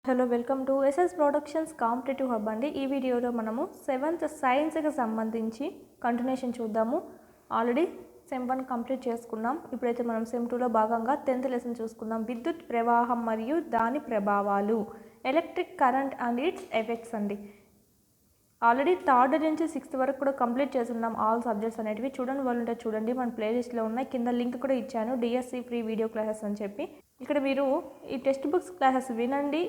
Hello welcome to SS productions competitive hub అండి. ఈ వీడియోలో మనము 7th సైన్స్కి సంబంధించి కంటిన్యూషన్ చూద్దాము. ఆల్రెడీ సెమ్ 1 కంప్లీట్ చేసుకున్నాం. ఇప్పుడైతే మనం సెమ్ 2లో భాగంగా 10th లెసన్ చూసుకుందాం. విద్యుత్ ప్రవాహం మరియు దాని ప్రభావాలు, electric current and its effects అండి. ఆల్రెడీ 3rd నుంచి 6th వరకు కూడా కంప్లీట్ చేస్తున్నాం. ఆల్ సబ్జెక్ట్స్ అనేటివి చూడండి, వాళ్ళు ఉంటే చూడండి, మన ప్లేలిస్ట్లో ఉన్నాయి. కింద లింక్ కూడా ఇచ్చాను, డిఎస్సి ఫ్రీ వీడియో క్లాసెస్ అని చెప్పి. ఇక్కడ మీరు ఈ టెక్స్ట్ బుక్స్ క్లాసెస్ వినండి.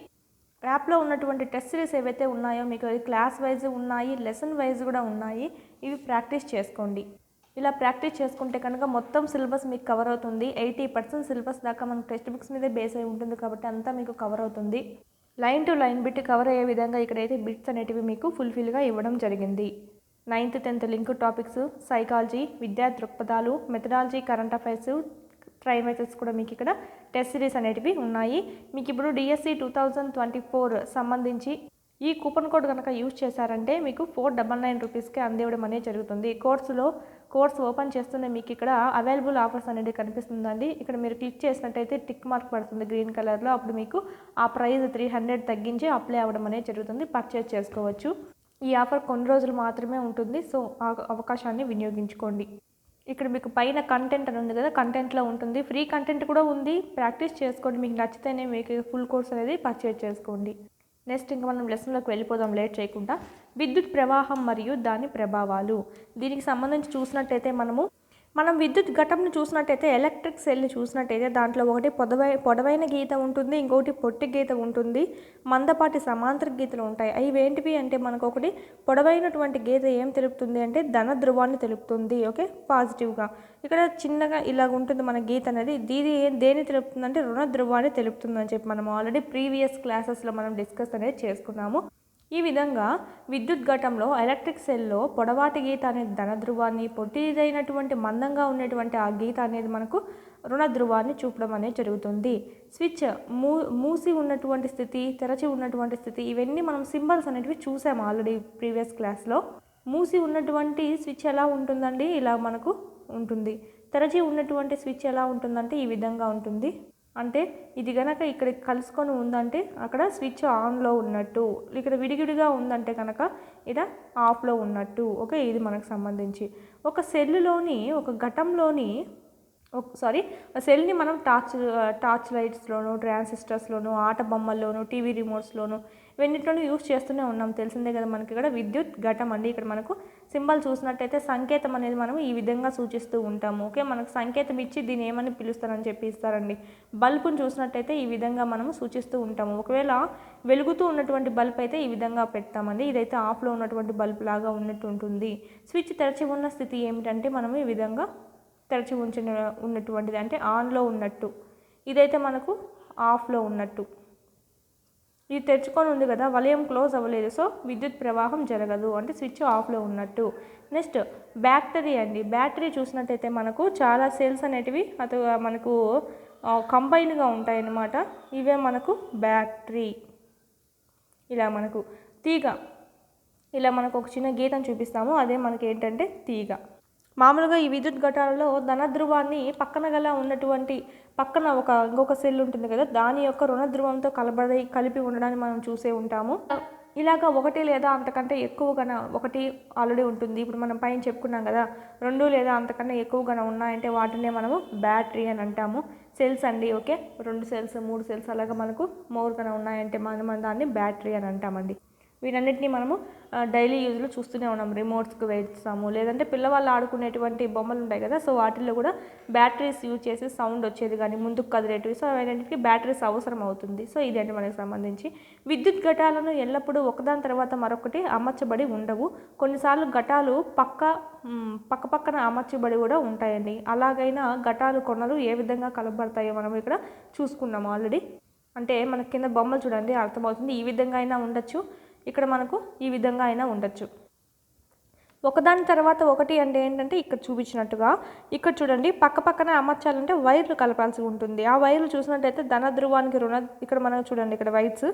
యాప్లో ఉన్నటువంటి టెస్ట్ సిరీస్ ఏవైతే ఉన్నాయో మీకు అది క్లాస్ వైజ్ ఉన్నాయి, లెసన్ వైజ్ కూడా ఉన్నాయి. ఇవి ప్రాక్టీస్ చేసుకోండి. ఇలా ప్రాక్టీస్ చేసుకుంటే కనుక మొత్తం సిలబస్ మీకు కవర్ అవుతుంది. 80% సిలబస్ దాకా మనకు టెక్స్ట్ బుక్స్ మీదే బేస్ అయి ఉంటుంది కాబట్టి అంతా మీకు కవర్ అవుతుంది. Line to line bit cover అయ్యే విధంగా ఇక్కడైతే బిట్స్ అనేటివి మీకు ఫుల్ఫిల్గా ఇవ్వడం జరిగింది. 9th 10th link topics, psychology, విద్యా దృక్పథాలు, methodology, current affairs, try methods కూడా మీకు ఇక్కడ టెస్ట్ సిరీస్ అనేటివి ఉన్నాయి. మీకు ఇప్పుడు డిఎస్సి 2024 సంబంధించి ఈ కూపన్ కోడ్ కనుక యూజ్ చేశారంటే మీకు 499 రూపీస్కి అందివ్వడం అనేది జరుగుతుంది. కోర్స్ ఓపెన్ చేస్తూనే మీకు ఇక్కడ అవైలబుల్ ఆఫర్స్ అనేది కనిపిస్తుందండి. ఇక్కడ మీరు క్లిక్ చేసినట్టయితే టిక్ మార్క్ పడుతుంది గ్రీన్ కలర్లో. అప్పుడు మీకు ఆ ప్రైస్ 300 తగ్గించి అప్లై అవ్వడం అనేది జరుగుతుంది. పర్చేజ్ చేసుకోవచ్చు. ఈ ఆఫర్ కొన్ని రోజులు మాత్రమే ఉంటుంది. సో ఆ అవకాశాన్ని వినియోగించుకోండి. ఇక్కడ మీకు పైన కంటెంట్ అని ఉంది కదా, కంటెంట్లో ఉంటుంది. ఫ్రీ కంటెంట్ కూడా ఉంది. ప్రాక్టీస్ చేసుకోండి. మీకు నచ్చితేనే మీకు ఫుల్ కోర్స్ అనేది పర్చేజ్ చేసుకోండి. నెక్స్ట్ ఇంకా మనం లెసన్లోకి వెళ్ళిపోదాం లేట్ చేయకుండా. విద్యుత్ ప్రవాహం మరియు దాని ప్రభావాలు. దీనికి సంబంధించి చూసినట్టయితే మనం విద్యుత్ ఘటంను చూసినట్టయితే, ఎలక్ట్రిక్ సెల్ని చూసినట్టయితే దాంట్లో ఒకటి పొడవైన గీత ఉంటుంది, ఇంకొకటి పొట్టి గీత ఉంటుంది, మందపాటి సమాంతర గీతలు ఉంటాయి. అవి ఏంటివి అంటే మనకు ఒకటి పొడవైనటువంటి గీత ఏం తెలుపుతుంది అంటే ధన ధ్రువాన్ని తెలుపుతుంది. ఓకే, పాజిటివ్గా. ఇక్కడ చిన్నగా ఇలాగ ఉంటుంది మన గీత అనేది. దేని తెలుపుతుంది అంటే రుణ ధ్రువాన్ని తెలుపుతుంది అని చెప్పి మనం ఆల్రెడీ ప్రీవియస్ క్లాసెస్లో మనం డిస్కస్ అనేది చేసుకున్నాము. ఈ విధంగా విద్యుత్ ఘటంలో ఎలక్ట్రిక్ సెల్లో పొడవాటి గీత అనేది ధన ధ్రువాన్ని, పొట్టిదైనటువంటి మందంగా ఉన్నటువంటి ఆ గీత అనేది మనకు రుణ ధ్రువాన్ని చూపడం అనేది జరుగుతుంది. స్విచ్ మూసి ఉన్నటువంటి స్థితి, తెరచి ఉన్నటువంటి స్థితి, ఇవన్నీ మనం సింబల్స్ అనేటివి చూసాము ఆల్రెడీ ప్రీవియస్ క్లాస్లో. మూసి ఉన్నటువంటి స్విచ్ ఎలా ఉంటుందండి, ఇలా మనకు ఉంటుంది. తెరచి ఉన్నటువంటి స్విచ్ ఎలా ఉంటుందంటే ఈ విధంగా ఉంటుంది. అంటే ఇది కనుక ఇక్కడ కలుసుకొని ఉందంటే అక్కడ స్విచ్ ఆన్లో ఉన్నట్టు, ఇక్కడ విడివిడిగా ఉందంటే కనుక ఇక్కడ ఆఫ్లో ఉన్నట్టు. ఓకే, ఇది మనకు సంబంధించి ఒక సెల్లులోని ఒక ఘటంలోని సెల్ని మనం టార్చ్ లైట్స్లోను, ట్రాన్సిస్టర్స్లోను, ఆట బొమ్మల్లోను, టీవీ రిమోట్స్లోను, ఇవన్నిట్లోనూ యూజ్ చేస్తూనే ఉన్నాం. తెలిసిందే కదా మనకి. ఇక్కడ విద్యుత్ ఘటం అండి. ఇక్కడ మనకు సింబల్ చూసినట్టయితే సంకేతం అనేది మనం ఈ విధంగా సూచిస్తూ ఉంటాము. ఓకే, మనకు సంకేతం ఇచ్చి దీన్ని ఏమని పిలుస్తారని చెప్పి ఇస్తారండి. బల్బును చూసినట్టయితే ఈ విధంగా మనము సూచిస్తూ ఉంటాము. ఒకవేళ వెలుగుతూ ఉన్నటువంటి బల్బ్ అయితే ఈ విధంగా పెడతామండి. ఇదైతే ఆఫ్లో ఉన్నటువంటి బల్బ్ లాగా ఉన్నట్టు ఉంటుంది. స్విచ్ తెరచి ఉన్న స్థితి ఏమిటంటే మనము ఈ విధంగా తెరచి ఉన్నటువంటిది అంటే ఆన్లో ఉన్నట్టు. ఇదైతే మనకు ఆఫ్లో ఉన్నట్టు. ఇది తెరుచుకొని ఉంది కదా, వలయం క్లోజ్ అవ్వలేదు, సో విద్యుత్ ప్రవాహం జరగదు, అంటే స్విచ్ ఆఫ్లో ఉన్నట్టు. నెక్స్ట్ బ్యాటరీ అండి. బ్యాటరీ చూసినట్టయితే మనకు చాలా సెల్స్ అనేటివి మనకు కంబైన్గా ఉంటాయి అన్నమాట. ఇవే మనకు బ్యాటరీ. ఇలా మనకు తీగ, ఇలా మనకు ఒక చిన్న గీతను చూపిస్తాము, అదే మనకి ఏంటంటే తీగ. మామూలుగా ఈ విద్యుత్ ఘటాలలో ధన ధ్రువాన్ని పక్కన ఇంకొక సెల్ ఉంటుంది కదా, దాని యొక్క రుణ ధ్రువంతో కలిపి ఉండడాన్ని మనం చూసే ఉంటాము. ఇలాగా ఒకటి లేదా అంతకంటే ఎక్కువగా ఒకటి ఆల్రెడీ ఉంటుంది. ఇప్పుడు మనం పైన చెప్పుకున్నాం కదా, 2 లేదా అంతకన్నా ఎక్కువగా ఉన్నాయంటే వాటినే మనము బ్యాటరీ అని అంటాము. సెల్స్ అండి. ఓకే, 2 సెల్స్ 3 సెల్స్ అలాగా మనకు మోర్గా ఉన్నాయంటే మనం దాన్ని బ్యాటరీ అని అంటామండి. వీటన్నిటిని మనము డైలీ యూజ్లో చూస్తూనే ఉన్నాం. రిమోట్స్కి వేస్తాము, లేదంటే పిల్లవాళ్ళు ఆడుకునేటువంటి బొమ్మలు ఉంటాయి కదా, సో వాటిల్లో కూడా బ్యాటరీస్ యూజ్ చేసి సౌండ్ వచ్చేది కానీ ముందుకు కదిలేటివి, సో అవన్నింటికి బ్యాటరీస్ అవసరం అవుతుంది. సో ఇదేంటి మనకి సంబంధించి. విద్యుత్ ఘటాలను ఎల్లప్పుడూ ఒకదాని తర్వాత మరొకటి అమర్చబడి ఉండవు. కొన్నిసార్లు ఘటాలు పక్కన అమర్చబడి కూడా ఉంటాయండి. అలాగైనా ఘటాలు కొనలు ఏ విధంగా కలపబడతాయో మనం ఇక్కడ చూసుకున్నాము ఆల్రెడీ. అంటే మనకి కింద బొమ్మలు చూడండి అర్థమవుతుంది. ఈ విధంగా అయినా ఉండొచ్చు, ఇక్కడ మనకు ఈ విధంగా అయినా ఉండొచ్చు. ఒకదాని తర్వాత ఒకటి అంటే ఏంటంటే ఇక్కడ చూపించినట్టుగా ఇక్కడ చూడండి, పక్కన అమర్చాలంటే వైర్లు కలపాల్సి ఉంటుంది. ఆ వైర్లు చూసినట్టయితే ధన ధ్రువానికి ఇక్కడ మనం చూడండి, ఇక్కడ వైర్స్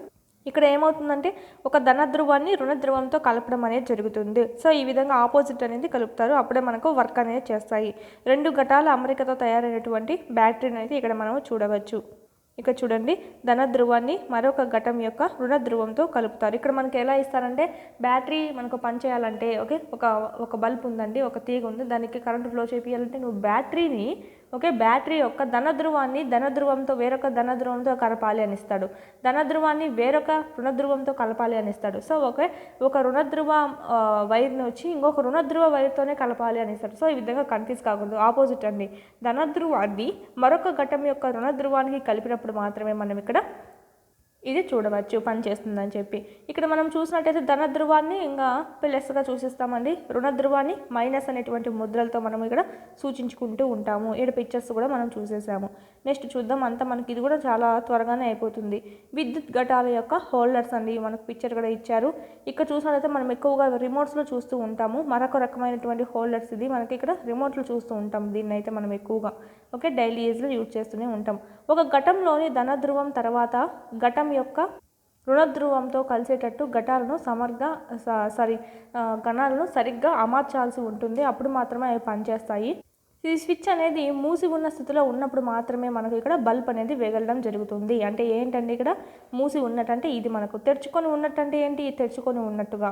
ఇక్కడ ఏమవుతుందంటే ఒక ధన ధ్రువాన్ని రుణ ధ్రువంతో కలపడం అనేది జరుగుతుంది. సో ఈ విధంగా ఆపోజిట్ అనేది కలుపుతారు, అప్పుడే మనకు వర్క్ అనేది చేస్తాయి. 2 ఘటాల అమరికతో తయారైనటువంటి బ్యాటరీని అయితే ఇక్కడ మనం చూడవచ్చు. ఇక్కడ చూడండి ధన ధ్రువాన్ని మరొక ఘటం యొక్క రుణ ధ్రువంతో కలుపుతారు. ఇక్కడ మనకి ఎలా ఇస్తారంటే బ్యాటరీ మనకు పనిచేయాలంటే ఓకే ఒక బల్బ్ ఉందండి, ఒక తీగ ఉంది, దానికి కరెంట్ ఫ్లో చేయాలంటే నువ్వు బ్యాటరీని బ్యాటరీ యొక్క ధన ధ్రువాన్ని ధన ధ్రువంతో వేరొక ధన ధ్రువంతో కలపాలి అని ఇస్తాడు, ధన ధ్రువాన్ని వేరొక రుణ ధ్రువంతో కలపాలి అని ఇస్తాడు. సో ఒక రుణ ధ్రువ వైర్ని వచ్చి ఇంకొక రుణ ధ్రువ వైర్తోనే కలపాలి అని ఇస్తాడు. సో ఈ విధంగా కన్ఫ్యూజ్ కాకూడదు, ఆపోజిట్ అండి. ధన ధ్రువాన్ని మరొక ఘటం యొక్క రుణ ధ్రువానికి కలిపినప్పుడు మాత్రమే మనం ఇక్కడ ఇది చూడవచ్చు పని చేస్తుందని చెప్పి. ఇక్కడ మనం చూసినట్టయితే ధన ధ్రువాన్ని ఇంకా ప్లస్గా చూసిస్తామండి, రుణ ధ్రువాన్ని మైనస్ అనేటువంటి ముద్రలతో మనం ఇక్కడ సూచించుకుంటూ ఉంటాము. ఇక్కడ పిక్చర్స్ కూడా మనం చూసేసాము. నెక్స్ట్ చూద్దాం, అంతా మనకి ఇది కూడా చాలా త్వరగానే అయిపోతుంది. విద్యుత్ ఘటాల యొక్క హోల్డర్స్ అండి, మనకు పిక్చర్ కూడా ఇచ్చారు. ఇక్కడ చూసినట్లయితే మనం ఎక్కువగా రిమోట్స్లో చూస్తూ ఉంటాము. మరొక రకమైనటువంటి హోల్డర్స్ ఇది, మనకి ఇక్కడ రిమోట్లో చూస్తూ ఉంటాం. దీన్ని అయితే మనం ఎక్కువగా డైలీ యూజ్లో యూజ్ చేస్తూనే ఉంటాం. ఒక ఘటంలోని ధన ధ్రువం తర్వాత ఘటం యొక్క రుణ ధ్రువంతో కలిసేటట్టు గణాలను సరిగ్గా అమర్చాల్సి ఉంటుంది. అప్పుడు మాత్రమే అవి పనిచేస్తాయి. ఈ స్విచ్ అనేది మూసి ఉన్న స్థితిలో ఉన్నప్పుడు మాత్రమే మనకు ఇక్కడ బల్బ్ అనేది వెగలడం జరుగుతుంది. అంటే ఏంటంటే ఇక్కడ మూసి ఉన్నట్టంటే ఇది, మనకు తెరుచుకొని ఉన్నట్టంటే ఏంటి, తెరుచుకొని ఉన్నట్టుగా.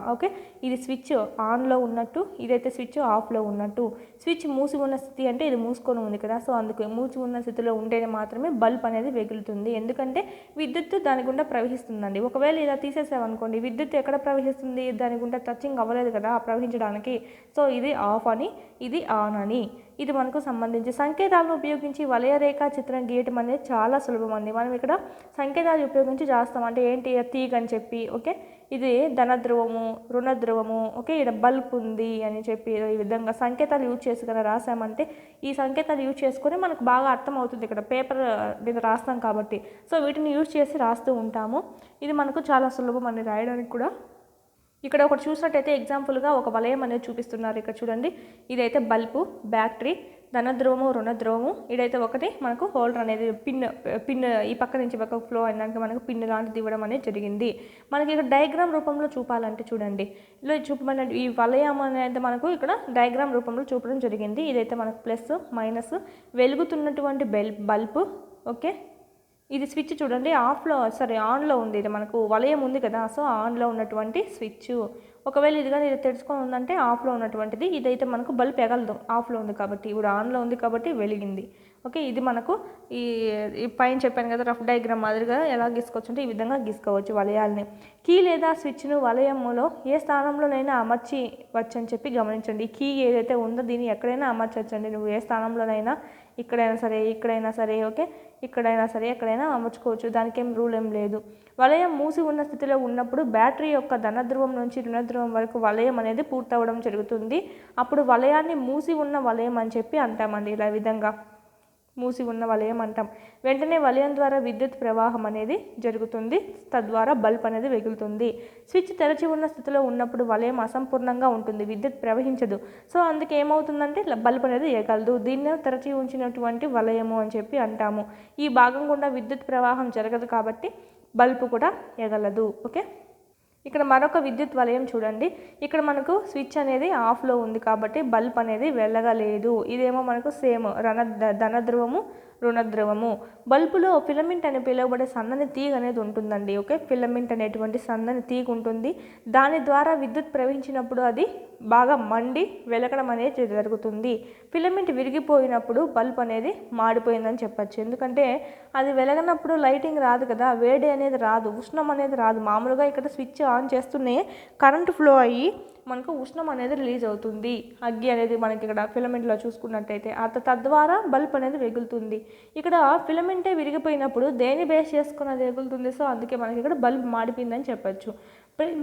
ఇది స్విచ్ ఆన్లో ఉన్నట్టు, ఇదైతే స్విచ్ ఆఫ్లో ఉన్నట్టు. స్విచ్ మూసి ఉన్న స్థితి అంటే ఇది మూసుకొని ఉంది కదా, సో అందుకు మూసి ఉన్న స్థితిలో ఉంటేనే మాత్రమే బల్బ్ అనేది వెగులుతుంది. ఎందుకంటే విద్యుత్ దాని గుండా ప్రవహిస్తుందండి. ఒకవేళ ఇలా తీసేసామనుకోండి, విద్యుత్ ఎక్కడ ప్రవహిస్తుంది, దాని గుండా టచింగ్ అవ్వలేదు కదా ప్రవహించడానికి. సో ఇది ఆఫ్ అని, ఇది ఆన్ అని. ఇది మనకు సంబంధించి సంకేతాలను ఉపయోగించి వలయ రేఖా చిత్రం గీయటం అనేది చాలా సులభం అండి. మనం ఇక్కడ సంకేతాలు ఉపయోగించి చేస్తాం. అంటే ఏంటి, తీగ అని చెప్పి ఇది ధన ధ్రువము, రుణ ధ్రువము, ఇక్కడ బల్బ్ ఉంది అని చెప్పి ఈ విధంగా సంకేతాలు యూజ్ చేసి కదా రాసామంటే ఈ సంకేతాలు యూజ్ చేసుకొని మనకు బాగా అర్థమవుతుంది. ఇక్కడ పేపర్ మీద రాస్తాం కాబట్టి, సో వీటిని యూజ్ చేసి రాస్తూ ఉంటాము. ఇది మనకు చాలా సులభం అని రాయడానికి కూడా. ఇక్కడ ఒకటి చూసినట్టయితే ఎగ్జాంపుల్గా ఒక వలయం అనేది చూపిస్తున్నారు. ఇక్కడ చూడండి, ఇదైతే బల్బు, బ్యాటరీ, ధన ధ్రువము, రుణ ధ్రువము. ఇదైతే ఒకటి మనకు హోల్డర్ అనేది పిన్ ఈ పక్క నుంచి పక్క ఫ్లో అయినాక మనకు పిన్ లాంటిది ఇవ్వడం అనేది జరిగింది. మనకి ఇక్కడ డయాగ్రామ్ రూపంలో చూపాలంటే చూడండి, ఇలా చూపమని ఈ వలయం అనేది మనకు ఇక్కడ డయాగ్రామ్ రూపంలో చూపడం జరిగింది. ఇదైతే మనకు ప్లస్ మైనస్ వెలుగుతున్నటువంటి బల్బు. ఇది స్విచ్ చూడండి, ఆన్లో ఉంది. ఇది మనకు వలయం ఉంది కదా, సో ఆన్లో ఉన్నటువంటి స్విచ్. ఒకవేళ ఇది కానీ ఇది తెరుచుకొని ఉందంటే ఆఫ్లో ఉన్నటువంటిది. ఇదైతే మనకు బల్బ్ ఎగలదు, ఆఫ్లో ఉంది కాబట్టి. ఇప్పుడు ఆన్లో ఉంది కాబట్టి వెలిగింది. ఇది మనకు ఈ పైన చెప్పాను కదా రఫ్ డయాగ్రామ్ మాదిరిగా ఎలా గీసుకోవచ్చు అంటే ఈ విధంగా గీసుకోవచ్చు వలయాల్ని. కీ లేదా స్విచ్ను వలయములో ఏ స్థానంలోనైనా అమర్చి వచ్చని చెప్పి గమనించండి. కీ ఏదైతే ఉందో దీన్ని ఎక్కడైనా అమర్చవచ్చండి. నువ్వు ఏ స్థానంలోనైనా, ఇక్కడైనా సరే, ఇక్కడైనా సరే, ఇక్కడైనా సరే, ఎక్కడైనా అమర్చుకోవచ్చు. దానికి ఏం రూల్ ఏం లేదు. వలయం మూసి ఉన్న స్థితిలో ఉన్నప్పుడు బ్యాటరీ యొక్క ధన ధ్రువం నుంచి రుణ ధ్రువం వరకు వలయం అనేది పూర్తవడం జరుగుతుంది. అప్పుడు వలయాన్ని మూసి ఉన్న వలయం అని చెప్పి అంటామండి. ఇలా విధంగా మూసి ఉన్న వలయం అంటాం. వెంటనే వలయం ద్వారా విద్యుత్ ప్రవాహం అనేది జరుగుతుంది, తద్వారా బల్బ్ అనేది వెగులుతుంది. స్విచ్ తెరచి ఉన్న స్థితిలో ఉన్నప్పుడు వలయం అసంపూర్ణంగా ఉంటుంది, విద్యుత్ ప్రవహించదు. సో అందుకే ఏమవుతుందంటే బల్బ్ అనేది ఎగలదు. దీన్నే తెరచి ఉంచినటువంటి వలయము అని చెప్పి అంటాము. ఈ భాగం గుండా విద్యుత్ ప్రవాహం జరగదు కాబట్టి బల్బ్ కూడా ఎగలదు. ఇక్కడ మరొక విద్యుత్ వలయం చూడండి. ఇక్కడ మనకు స్విచ్ అనేది ఆఫ్లో ఉంది కాబట్టి బల్బ్ అనేది వెళ్ళగలేదు. ఇదేమో మనకు సేమ్ ధన ధ్రువము, రుణ ధ్రువము. బల్బులో ఫిలమెంట్ అని పిలువబడే సన్నని తీగ అనేది ఉంటుందండి. ఫిలమెంట్ అనేటువంటి సన్నని తీగ ఉంటుంది. దాని ద్వారా విద్యుత్ ప్రవహించినప్పుడు అది బాగా మండి వెలగడం అనేది జరుగుతుంది. ఫిలమెంట్ విరిగిపోయినప్పుడు బల్బ్ అనేది మాడిపోయిందని చెప్పచ్చు. ఎందుకంటే అది వెలగనప్పుడు లైటింగ్ రాదు కదా, వేడి అనేది రాదు, ఉష్ణం అనేది రాదు. మామూలుగా ఇక్కడ స్విచ్ ఆన్ చేస్తూనే కరెంట్ ఫ్లో అయ్యి మనకు ఉష్ణం అనేది రిలీజ్ అవుతుంది. అగ్గి అనేది మనకి ఇక్కడ ఫిలమెంట్లో చూసుకున్నట్టయితే తద్వారా బల్బ్ అనేది వెగులుతుంది. ఇక్కడ ఫిలమెంటే విరిగిపోయినప్పుడు దేని బేస్ చేసుకుని అది వెగులుతుంది. సో అందుకే మనకి ఇక్కడ బల్బ్ మాడిపోయిందని చెప్పచ్చు.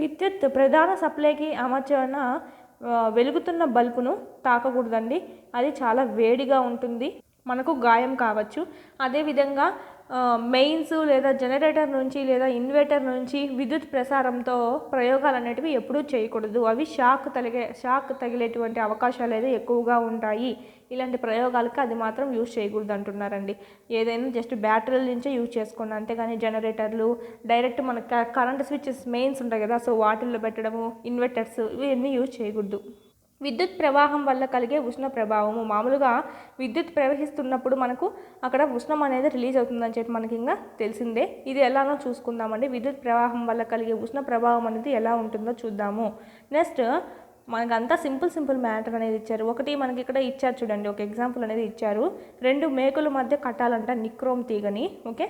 విద్యుత్ ప్రధాన సప్లైకి అమర్చిన వెలుగుతున్న బల్బును తాకకూడదండి. అది చాలా వేడిగా ఉంటుంది, మనకు గాయం కావచ్చు. అదేవిధంగా మెయిన్స్ లేదా జనరేటర్ నుంచి లేదా ఇన్వర్టర్ నుంచి విద్యుత్ ప్రసారంతో ప్రయోగాలు అనేటివి ఎప్పుడూ చేయకూడదు. అవి షాక్ తగిలేటువంటి అవకాశాలు అయితే ఎక్కువగా ఉంటాయి. ఇలాంటి ప్రయోగాలకి అది మాత్రం యూజ్ చేయకూడదు అంటున్నారండి. ఏదైనా జస్ట్ బ్యాటరీల నుంచే యూజ్ చేసుకోండి, అంతేగాని జనరేటర్లు డైరెక్ట్ మన కరెంట్ స్విచెస్ మెయిన్స్ ఉంటాయి కదా, సో వాటిల్లో పెట్టడము, ఇన్వర్టర్స్ ఇవన్నీ యూజ్ చేయకూడదు. విద్యుత్ ప్రవాహం వల్ల కలిగే ఉష్ణ ప్రభావము. మామూలుగా విద్యుత్ ప్రవహిస్తున్నప్పుడు మనకు అక్కడ ఉష్ణం అనేది రిలీజ్ అవుతుందని చెప్పి మనకి ఇంకా తెలిసిందే. ఇది ఎలానో చూసుకుందామండి. విద్యుత్ ప్రవాహం వల్ల కలిగే ఉష్ణ ప్రభావం అనేది ఎలా ఉంటుందో చూద్దాము. నెక్స్ట్ మనకంతా సింపుల్ మ్యాటర్ అనేది ఇచ్చారు. ఒకటి మనకి ఇక్కడ ఇచ్చారు చూడండి, ఒక ఎగ్జాంపుల్ అనేది ఇచ్చారు. 2 మేకుల మధ్య కట్టాలంట నిక్రోమ్ తీగని. ఓకే,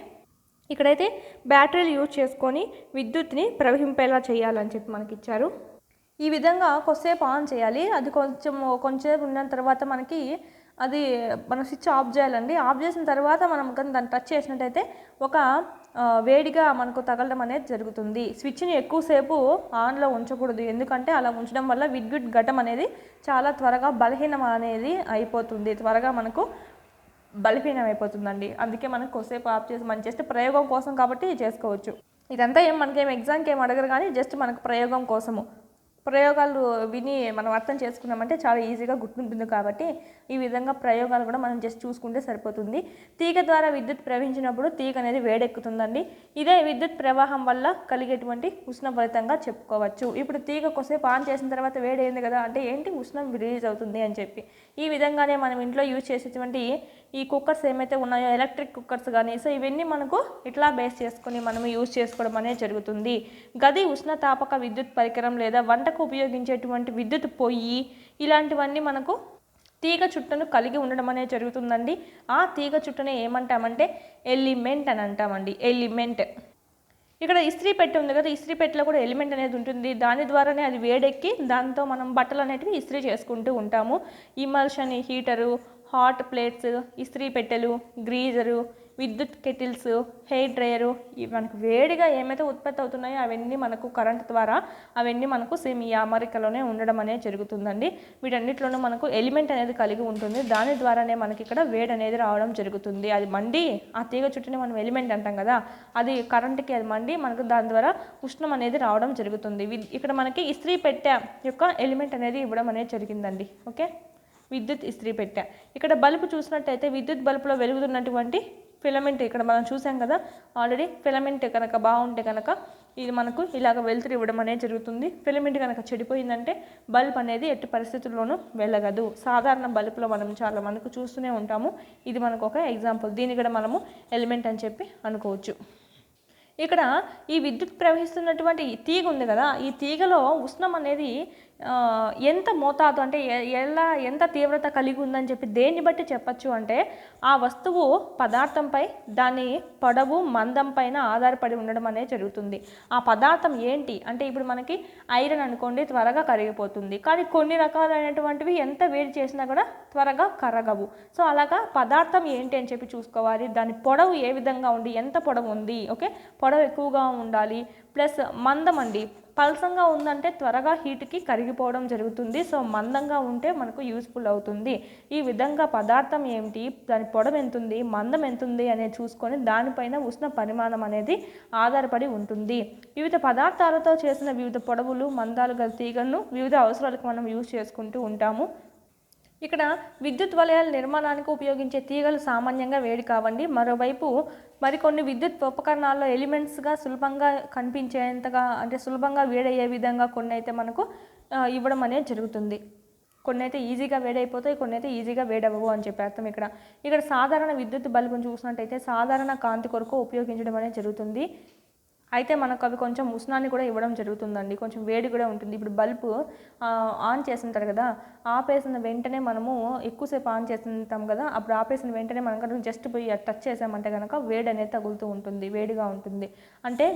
ఇక్కడైతే బ్యాటరీలు యూజ్ చేసుకొని విద్యుత్ని ప్రవహింపేలా చేయాలని చెప్పి మనకి ఇచ్చారు. ఈ విధంగా కొద్దిసేపు ఆన్ చేయాలి. అది కొంచెంసేపు ఉన్న తర్వాత మనకి అది మనం స్విచ్ ఆఫ్ చేయాలండి. ఆఫ్ చేసిన తర్వాత మనం కానీ దాన్ని టచ్ చేసినట్టయితే ఒక వేడిగా మనకు తగలడం అనేది జరుగుతుంది. స్విచ్ని ఎక్కువసేపు ఆన్లో ఉంచకూడదు, ఎందుకంటే అలా ఉంచడం వల్ల విద్యుత్ ఘటం అనేది చాలా త్వరగా బలహీనం అనేది అయిపోతుంది, త్వరగా మనకు బలహీనం అయిపోతుందండి. అందుకే మనకు కొద్దిసేపు ఆఫ్ చేసి మనం జస్ట్ ప్రయోగం కోసం కాబట్టి చేసుకోవచ్చు. ఇదంతా మనకేం ఎగ్జామ్కి ఏం అడగరు, కానీ జస్ట్ మనకు ప్రయోగం కోసము. ప్రయోగాలు విని మనం అర్థం చేసుకున్నామంటే చాలా ఈజీగా గుర్తుంటుంది. కాబట్టి ఈ విధంగా ప్రయోగాలు కూడా మనం జస్ట్ చూసుకుంటే సరిపోతుంది. తీగ ద్వారా విద్యుత్ ప్రవహించినప్పుడు తీగ అనేది వేడెక్కుతుందండి. ఇదే విద్యుత్ ప్రవాహం వల్ల కలిగేటువంటి ఉష్ణ ఫలితంగా చెప్పుకోవచ్చు. ఇప్పుడు తీగ కొద్దిసేపు ఆన్ చేసిన తర్వాత వేడైంది కదా అంటే ఏంటి, ఉష్ణం రిలీజ్ అవుతుంది అని చెప్పి. ఈ విధంగానే మనం ఇంట్లో యూజ్ చేసేటువంటి ఈ కుక్కర్స్ ఏమైతే ఉన్నాయో, ఎలక్ట్రిక్ కుక్కర్స్ కానీ, సో ఇవన్నీ మనకు ఇట్లా బేస్ చేసుకొని మనం యూజ్ చేసుకోవడం అనేది జరుగుతుంది. గది ఉష్ణతాపక విద్యుత్ పరికరం లేదా వంటకు ఉపయోగించేటువంటి విద్యుత్ పొయ్యి ఇలాంటివన్నీ మనకు తీగ చుట్టను కలిగి ఉండడం అనేది జరుగుతుందండి. ఆ తీగ చుట్టనే ఏమంటామంటే ఎలిమెంట్ అని అంటామండి. ఎలిమెంట్. ఇక్కడ ఇస్త్రీ పెట్టె ఉంది కదా, ఇస్త్రీ పెట్టెలో కూడా ఎలిమెంట్ అనేది ఉంటుంది. దాని ద్వారానే అది వేడెక్కి దాంతో మనం బట్టలు అనేటివి ఇస్త్రీ చేసుకుంటూ ఉంటాము. ఇమల్షన్ హీటరు, హాట్ ప్లేట్స్, ఇస్త్రీ పెట్టెలు, గ్రీజరు, విద్యుత్ కెటిల్స్, హెయిర్ డ్రయరు, మనకు వేడిగా ఏమైతే ఉత్పత్తి అవుతున్నాయో అవన్నీ మనకు కరెంట్ ద్వారా అవన్నీ మనకు సేమ్ ఈ అమరికలోనే ఉండడం అనేది జరుగుతుందండి. వీటన్నిటిలోనూ మనకు ఎలిమెంట్ అనేది కలిగి ఉంటుంది. దాని ద్వారానే మనకి ఇక్కడ వేడి అనేది రావడం జరుగుతుంది. అది మండి ఆ తీగ చుట్టూనే మనం ఎలిమెంట్ అంటాం కదా, అది కరెంట్కి అది మండి మనకు దాని ద్వారా ఉష్ణం అనేది రావడం జరుగుతుంది. ఇక్కడ మనకి ఇస్త్రీ పెట్టె యొక్క ఎలిమెంట్ అనేది ఇవ్వడం అనేది జరిగిందండి. ఓకే, విద్యుత్ ఇస్త్రీ పెట్టె. ఇక్కడ బల్బు చూసినట్టయితే విద్యుత్ బల్బులో వెలుగుతున్నటువంటి ఫిలమెంట్ ఇక్కడ మనం చూసాం కదా ఆల్రెడీ. ఫిలమెంట్ కనుక బాగుంటే కనుక ఇది మనకు ఇలాగ వెలుతురు ఇవ్వడం అనేది జరుగుతుంది. ఫిలమెంట్ కనుక చెడిపోయిందంటే బల్బ్ అనేది ఎట్టి పరిస్థితుల్లోనూ వెలగదు. సాధారణ బల్బులో మనం చాలా మనకు చూస్తూనే ఉంటాము. ఇది మనకు ఒక ఎగ్జాంపుల్. దీన్ని కూడా మనము ఎలిమెంట్ అని చెప్పి అనుకోవచ్చు. ఇక్కడ ఈ విద్యుత్ ప్రవహిస్తున్నటువంటి తీగ ఉంది కదా, ఈ తీగలో ఉష్ణం అనేది ఎంత మోతాదు అంటే ఎంత తీవ్రత కలిగి ఉందని చెప్పి దేన్ని బట్టి చెప్పచ్చు అంటే ఆ వస్తువు పదార్థంపై దాని పొడవు మందం పైన ఆధారపడి ఉండడం అనేది జరుగుతుంది. ఆ పదార్థం ఏంటి అంటే ఇప్పుడు మనకి ఐరన్ అనుకోండి, త్వరగా కరిగిపోతుంది. కానీ కొన్ని రకాలైనటువంటివి ఎంత వేడి చేసినా కూడా త్వరగా కరగవు. సో అలాగా పదార్థం ఏంటి అని చెప్పి చూసుకోవాలి. దాని పొడవు ఏ విధంగా ఉంది, ఎంత పొడవు ఉంది, ఓకే, పొడవు ఎక్కువగా ఉండాలి. ప్లస్ మందం అండి, పల్సంగా ఉందంటే త్వరగా హీట్కి కరిగిపోవడం జరుగుతుంది. సో మందంగా ఉంటే మనకు యూస్ఫుల్ అవుతుంది. ఈ విధంగా పదార్థం ఏమిటి, దాని పొడవు ఎంతుంది, మందం ఎంతుంది అనేది చూసుకొని దానిపైన ఉష్ణ పరిమాణం అనేది ఆధారపడి ఉంటుంది. వివిధ పదార్థాలతో చేసిన వివిధ పొడవులు మందాలు గల తీగలను వివిధ అవసరాలకు మనం యూజ్ చేసుకుంటూ ఉంటాము. ఇక్కడ విద్యుత్ వలయాల నిర్మాణానికి ఉపయోగించే తీగలు సామాన్యంగా వేడి కావండి. మరోవైపు మరికొన్ని విద్యుత్ ఉపకరణాల్లో ఎలిమెంట్స్గా సులభంగా కనిపించేంతగా అంటే సులభంగా వేడయ్యే విధంగా కొన్ని అయితే మనకు ఇవ్వడం అనేది జరుగుతుంది. కొన్ని అయితే ఈజీగా వేడైపోతాయి, కొన్ని అయితే ఈజీగా వేడవ్వవు అని చెప్పి అర్థం. ఇక్కడ సాధారణ విద్యుత్ బల్బును చూసినట్టయితే సాధారణ కాంతి కొరకు ఉపయోగించడం అనేది జరుగుతుంది. అయితే మనకు అవి కొంచెం ఉష్ణాన్ని కూడా ఇవ్వడం జరుగుతుందండి, కొంచెం వేడి కూడా ఉంటుంది. ఇప్పుడు బల్బు ఆన్ చేస్తుంటారు కదా, ఆపేసిన వెంటనే మనము ఎక్కువసేపు ఆన్ చేస్తుంటాం కదా, అప్పుడు ఆపేసిన వెంటనే మనం కనుక జస్ట్ పోయి టచ్ చేసామంటే కనుక వేడి అనేది తగులుతూ ఉంటుంది, వేడిగా ఉంటుంది. అంటే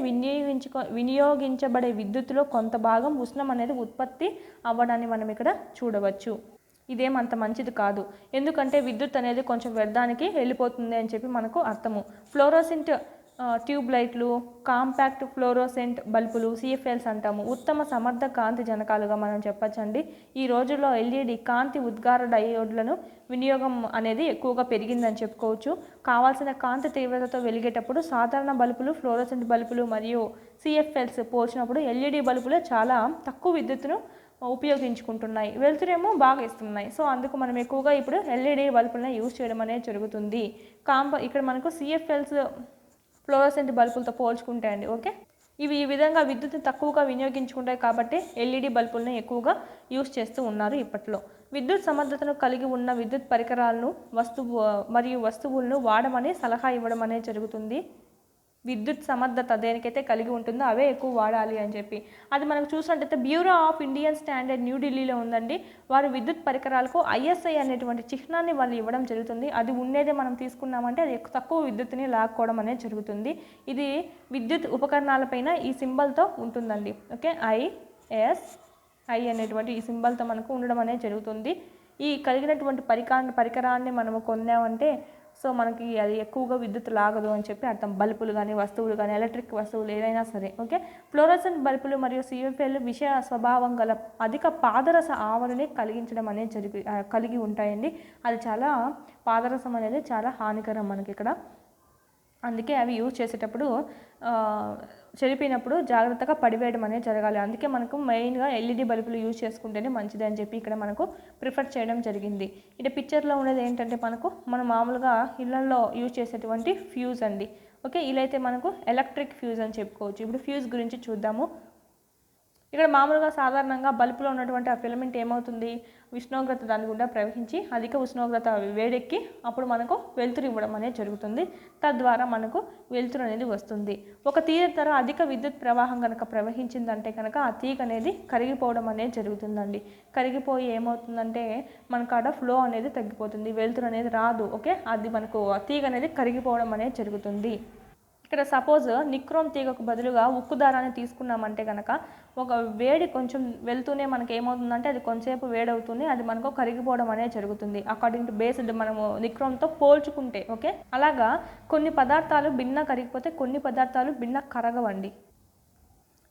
వినియోగించబడే విద్యుత్తులో కొంత భాగం ఉష్ణం అనేది ఉత్పత్తి అవ్వడాన్ని మనం ఇక్కడ చూడవచ్చు. ఇదేమంత మంచిది కాదు, ఎందుకంటే విద్యుత్ అనేది కొంచెం వ్యర్థానికి వెళ్ళిపోతుంది అని చెప్పి మనకు అర్థము. ఫ్లోరోసెంట్ ట్యూబ్ లైట్లు, కాంపాక్ట్ ఫ్లోరోసెంట్ బల్బులు, సిఎఫ్ఎల్స్ అంటాము. ఉత్తమ సమర్థ కాంతి జనకాలుగా మనం చెప్పచ్చండి. ఈ రోజుల్లో ఎల్ఈడి కాంతి ఉద్గార డయోడ్లను వినియోగం అనేది ఎక్కువగా పెరిగిందని చెప్పుకోవచ్చు. కావాల్సిన కాంతి తీవ్రతతో వెలిగేటప్పుడు సాధారణ బల్బులు, ఫ్లోరోసెంట్ బల్బులు మరియు సిఎఫ్ఎల్స్ పోల్చినప్పుడు ఎల్ఈడి బల్బులు చాలా తక్కువ విద్యుత్తును ఉపయోగించుకుంటున్నాయి, వెలుతురేమో బాగా ఇస్తున్నాయి. సో అందుకు మనం ఎక్కువగా ఇప్పుడు ఎల్ఈడి బల్బులను యూజ్ చేయడం అనేది జరుగుతుంది. ఇక్కడ మనకు సిఎఫ్ఎల్స్ ఫ్లోరోసెంట్ బల్బులతో పోల్చుకుంటే అండి. ఓకే, ఇవి ఈ విధంగా విద్యుత్ని తక్కువగా వినియోగించుకుంటాయి కాబట్టి ఎల్ఈడి బల్బులను ఎక్కువగా యూస్ చేస్తూ ఉన్నారు ఇప్పట్లో. విద్యుత్ సమర్థతను కలిగి ఉన్న విద్యుత్ పరికరాలను వస్తువులను వాడమని సలహా ఇవ్వడం అనేది జరుగుతుంది. విద్యుత్ సమర్థత దేనికైతే కలిగి ఉంటుందో అవే ఎక్కువ వాడాలి అని చెప్పి. అది మనకు చూసినట్టయితే బ్యూరో ఆఫ్ ఇండియన్ స్టాండర్డ్ న్యూఢిల్లీలో ఉందండి. వారు విద్యుత్ పరికరాలకు ఐఎస్ఐ అనేటువంటి చిహ్నాన్ని వాళ్ళు ఇవ్వడం జరుగుతుంది. అది ఉండేదే మనం తీసుకున్నామంటే అది తక్కువ విద్యుత్తుని లాక్కోవడం అనేది జరుగుతుంది. ఇది విద్యుత్ ఉపకరణాలపైన ఈ సింబల్తో ఉంటుందండి. ఓకే, ఐఎస్ఐ అనేటువంటి ఈ సింబల్తో మనకు ఉండడం అనేది జరుగుతుంది. ఈ కలిగినటువంటి పరికరాన్ని మనము కొన్నామంటే సో మనకి అది ఎక్కువగా విద్యుత్ లాగదు అని చెప్పి అర్థం. బల్బులు కానీ వస్తువులు కానీ ఎలక్ట్రిక్ వస్తువులు ఏదైనా సరే. ఓకే, ఫ్లోరోసెంట్ బల్బులు మరియు సిఎఫ్ఎల్ విషయ స్వభావం గల అధిక పాదరస ఆవరణని కలిగించడం అనేది కలిగి ఉంటాయండి. అది చాలా పాదరసం అనేది చాలా హానికరం మనకి ఇక్కడ. అందుకే అవి యూజ్ చేసేటప్పుడు చెరిపినప్పుడు జాగ్రత్తగా పడివేయడం అనేది జరగాలి. అందుకే మనకు మెయిన్గా ఎల్ఈడి బల్బులు యూజ్ చేసుకుంటేనే మంచిది అని చెప్పి ఇక్కడ మనకు ప్రిఫర్ చేయడం జరిగింది. ఇక్కడ పిక్చర్లో ఉండేది ఏంటంటే మనం మామూలుగా ఇళ్లలో యూజ్ చేసేటువంటి ఫ్యూజ్ అండి. ఓకే, ఇలా అయితే మనకు ఎలక్ట్రిక్ ఫ్యూజ్ అని చెప్పుకోవచ్చు. ఇప్పుడు ఫ్యూజ్ గురించి చూద్దాము. ఇక్కడ మామూలుగా సాధారణంగా బల్బులో ఉన్నటువంటి ఆ ఫిలమెంట్ ఏమవుతుంది, ఉష్ణోగ్రత దాని గుండా ప్రవహించి అధిక ఉష్ణోగ్రత వేడెక్కి అప్పుడు మనకు వెలుతురు ఇవ్వడం అనేది జరుగుతుంది. తద్వారా మనకు వెలుతురు అనేది వస్తుంది. ఒక తీగ ధర అధిక విద్యుత్ ప్రవాహం కనుక ప్రవహించిందంటే కనుక ఆ తీగ అనేది కరిగిపోవడం అనేది జరుగుతుందండి. కరిగిపోయి ఏమవుతుందంటే మనకు ఆడ ఫ్లో అనేది తగ్గిపోతుంది, వెలుతురు అనేది రాదు. ఓకే, అది మనకు ఆ తీగ అనేది కరిగిపోవడం అనేది జరుగుతుంది. ఇక్కడ సపోజ్ నిక్రోమ్ తీగకు బదులుగా ఉక్కు దారాన్ని తీసుకున్నామంటే కనుక ఒక వేడి కొంచెం వెళ్తూనే మనకి ఏమవుతుందంటే అది కొంచెంసేపు వేడవుతుంది, అది మనకు కరిగిపోవడం అనేది జరుగుతుంది అకార్డింగ్ టు బేస్డ్ మనము నిక్రోమ్తో పోల్చుకుంటే. ఓకే, అలాగా కొన్ని పదార్థాలు భిన్న కరిగిపోతే కొన్ని పదార్థాలు భిన్న కరగవండి.